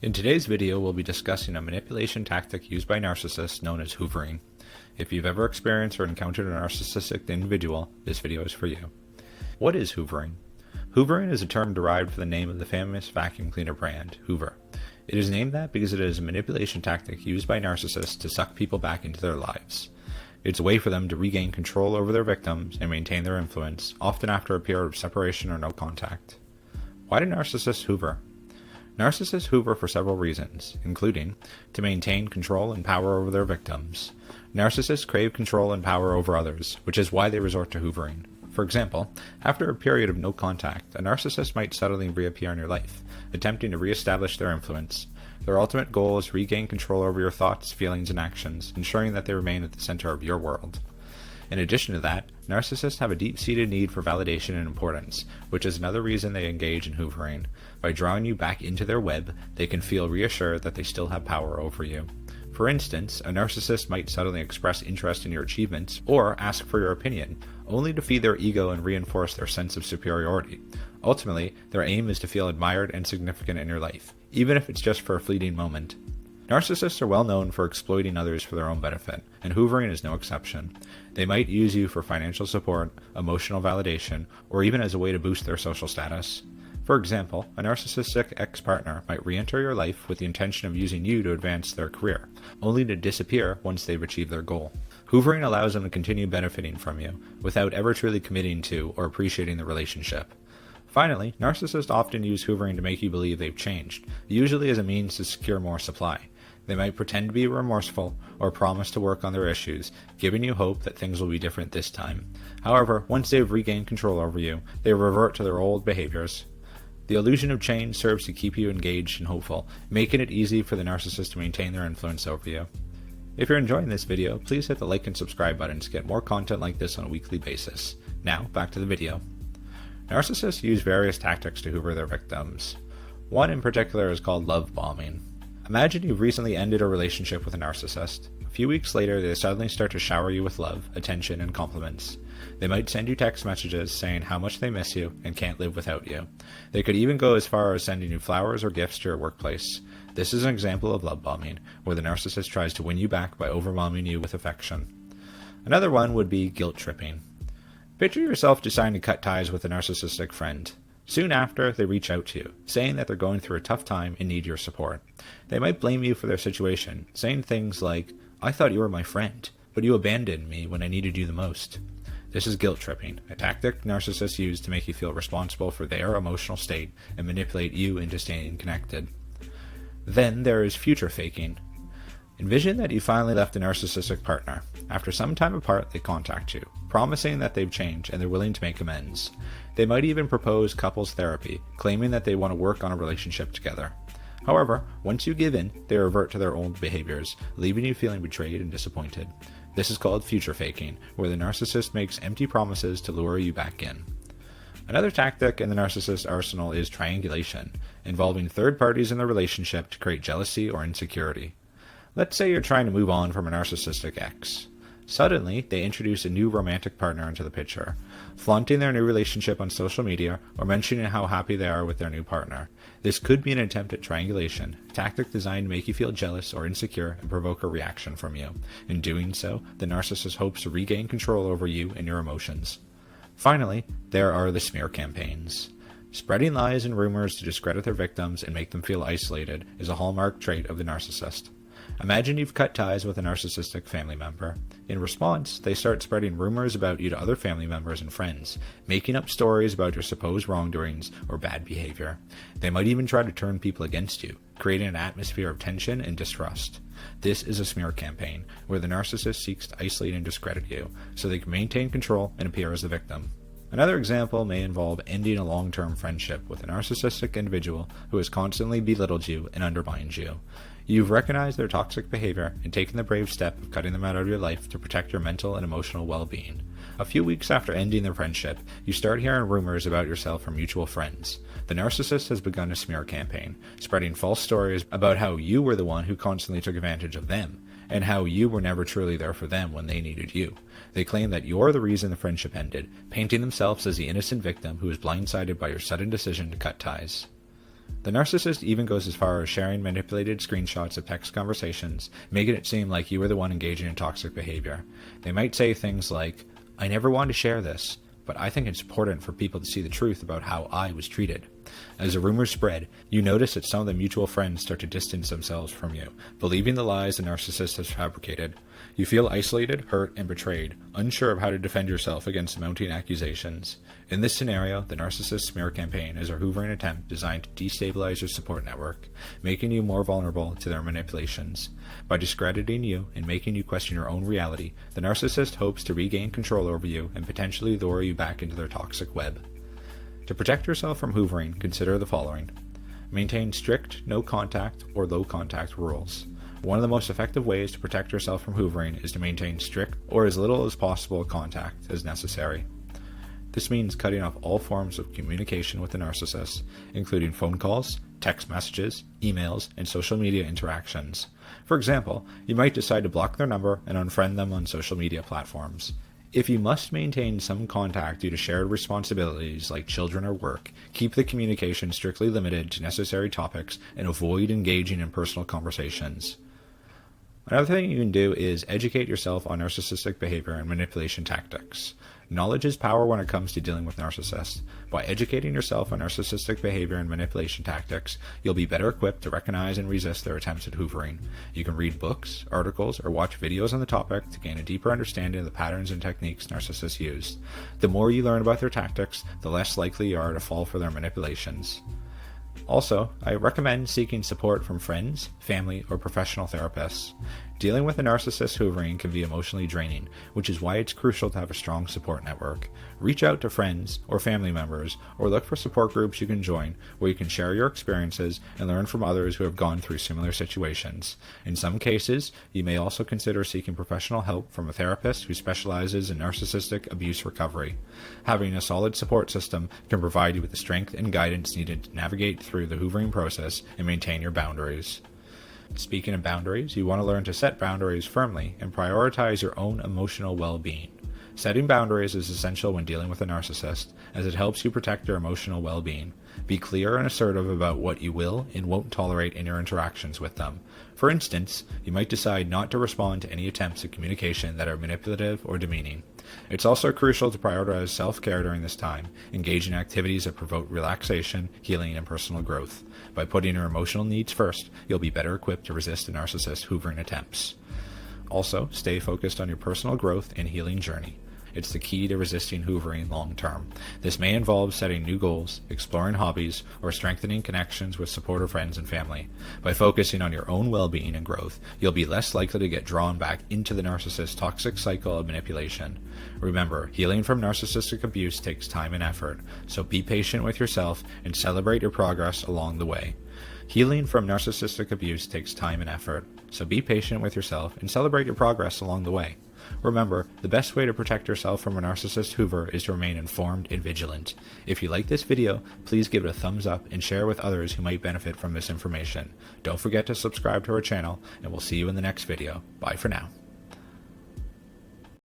In today's video, we'll be discussing a manipulation tactic used by narcissists known as hoovering. If you've ever experienced or encountered a narcissistic individual, this video is for you. What is hoovering? Hoovering is a term derived from the name of the famous vacuum cleaner brand, Hoover. It is named that because it is a manipulation tactic used by narcissists to suck people back into their lives. It's a way for them to regain control over their victims and maintain their influence, often after a period of separation or no contact. Why do narcissists hoover? Narcissists hoover for several reasons, including to maintain control and power over their victims. Narcissists crave control and power over others, which is why they resort to hoovering. For example, after a period of no contact, a narcissist might suddenly reappear in your life, attempting to re-establish their influence. Their ultimate goal is to regain control over your thoughts, feelings, and actions, ensuring that they remain at the center of your world. In addition to that, narcissists have a deep-seated need for validation and importance, which is another reason they engage in hoovering. By drawing you back into their web, they can feel reassured that they still have power over you. For instance, a narcissist might suddenly express interest in your achievements or ask for your opinion, only to feed their ego and reinforce their sense of superiority. Ultimately, their aim is to feel admired and significant in your life, even if it's just for a fleeting moment. Narcissists are well known for exploiting others for their own benefit, and hoovering is no exception. They might use you for financial support, emotional validation, or even as a way to boost their social status. For example, a narcissistic ex-partner might re-enter your life with the intention of using you to advance their career, only to disappear once they've achieved their goal. Hoovering allows them to continue benefiting from you, without ever truly committing to or appreciating the relationship. Finally, narcissists often use hoovering to make you believe they've changed, usually as a means to secure more supply. They might pretend to be remorseful or promise to work on their issues, giving you hope that things will be different this time. However, once they've regained control over you, they revert to their old behaviors. The illusion of change serves to keep you engaged and hopeful, making it easy for the narcissist to maintain their influence over you. If you're enjoying this video, please hit the like and subscribe buttons to get more content like this on a weekly basis. Now, back to the video. Narcissists use various tactics to hoover their victims. One in particular is called love bombing. Imagine you've recently ended a relationship with a narcissist. A few weeks later, they suddenly start to shower you with love, attention, and compliments. They might send you text messages saying how much they miss you and can't live without you. They could even go as far as sending you flowers or gifts to your workplace. This is an example of love bombing, where the narcissist tries to win you back by overwhelming you with affection. Another one would be guilt tripping. Picture yourself deciding to cut ties with a narcissistic friend. Soon after, they reach out to you, saying that they're going through a tough time and need your support. They might blame you for their situation, saying things like, "I thought you were my friend, but you abandoned me when I needed you the most." This is guilt tripping, a tactic narcissists use to make you feel responsible for their emotional state and manipulate you into staying connected. Then there is future faking. Envision that you finally left a narcissistic partner. After some time apart, they contact you, promising that they've changed and they're willing to make amends. They might even propose couples therapy, claiming that they want to work on a relationship together. However, once you give in, they revert to their old behaviors, leaving you feeling betrayed and disappointed. This is called future faking, where the narcissist makes empty promises to lure you back in. Another tactic in the narcissist arsenal is triangulation, involving third parties in the relationship to create jealousy or insecurity. Let's say you're trying to move on from a narcissistic ex. Suddenly, they introduce a new romantic partner into the picture, flaunting their new relationship on social media or mentioning how happy they are with their new partner. This could be an attempt at triangulation, a tactic designed to make you feel jealous or insecure and provoke a reaction from you. In doing so, the narcissist hopes to regain control over you and your emotions. Finally, there are the smear campaigns. Spreading lies and rumors to discredit their victims and make them feel isolated is a hallmark trait of the narcissist. Imagine you've cut ties with a narcissistic family member. In response, they start spreading rumors about you to other family members and friends, making up stories about your supposed wrongdoings or bad behavior. They might even try to turn people against you, creating an atmosphere of tension and distrust. This is a smear campaign, where the narcissist seeks to isolate and discredit you, so they can maintain control and appear as the victim. Another example may involve ending a long-term friendship with a narcissistic individual who has constantly belittled you and undermined you. You've recognized their toxic behavior and taken the brave step of cutting them out of your life to protect your mental and emotional well-being. A few weeks after ending their friendship, you start hearing rumors about yourself from mutual friends. The narcissist has begun a smear campaign, spreading false stories about how you were the one who constantly took advantage of them, and how you were never truly there for them when they needed you. They claim that you're the reason the friendship ended, painting themselves as the innocent victim who was blindsided by your sudden decision to cut ties. The narcissist even goes as far as sharing manipulated screenshots of text conversations, making it seem like you were the one engaging in toxic behavior. They might say things like, "I never wanted to share this, but I think it's important for people to see the truth about how I was treated." As the rumors spread, you notice that some of the mutual friends start to distance themselves from you, believing the lies the narcissist has fabricated. You feel isolated, hurt, and betrayed, unsure of how to defend yourself against mounting accusations. In this scenario, the narcissist smear campaign is a hoovering attempt designed to destabilize your support network, making you more vulnerable to their manipulations. By discrediting you and making you question your own reality, the narcissist hopes to regain control over you and potentially lure you back into their toxic web. To protect yourself from hoovering, consider the following. Maintain strict no contact or low contact rules. One of the most effective ways to protect yourself from hoovering is to maintain strict or as little as possible contact as necessary. This means cutting off all forms of communication with the narcissist, including phone calls, text messages, emails, and social media interactions. For example, you might decide to block their number and unfriend them on social media platforms. If you must maintain some contact due to shared responsibilities like children or work, keep the communication strictly limited to necessary topics and avoid engaging in personal conversations. Another thing you can do is educate yourself on narcissistic behavior and manipulation tactics. Knowledge is power when it comes to dealing with narcissists. By educating yourself on narcissistic behavior and manipulation tactics, you'll be better equipped to recognize and resist their attempts at hoovering. You can read books, articles, or watch videos on the topic to gain a deeper understanding of the patterns and techniques narcissists use. The more you learn about their tactics, the less likely you are to fall for their manipulations. Also, I recommend seeking support from friends, family, or professional therapists. Dealing with a narcissist hoovering can be emotionally draining, which is why it's crucial to have a strong support network. Reach out to friends or family members, or look for support groups you can join where you can share your experiences and learn from others who have gone through similar situations. In some cases, you may also consider seeking professional help from a therapist who specializes in narcissistic abuse recovery. Having a solid support system can provide you with the strength and guidance needed to navigate through the hoovering process and maintain your boundaries. Speaking of boundaries, you want to learn to set boundaries firmly and prioritize your own emotional well-being. Setting boundaries is essential when dealing with a narcissist, as it helps you protect your emotional well-being. Be clear and assertive about what you will and won't tolerate in your interactions with them. For instance, you might decide not to respond to any attempts at communication that are manipulative or demeaning. It's also crucial to prioritize self-care during this time, engage in activities that promote relaxation, healing, and personal growth. By putting your emotional needs first, you'll be better equipped to resist a narcissist's hoovering attempts. Also, stay focused on your personal growth and healing journey. It's the key to resisting hoovering long term. This may involve setting new goals, exploring hobbies, or strengthening connections with supportive friends and family. By focusing on your own well-being and growth, you'll be less likely to get drawn back into the narcissist's toxic cycle of manipulation. Remember, healing from narcissistic abuse takes time and effort, so be patient with yourself and celebrate your progress along the way. Healing from narcissistic abuse takes time and effort, so be patient with yourself and celebrate your progress along the way. Remember, the best way to protect yourself from a narcissist hoover is to remain informed and vigilant. If you like this video, please give it a thumbs up and share with others who might benefit from this information. Don't forget to subscribe to our channel, and we'll see you in the next video. Bye for now.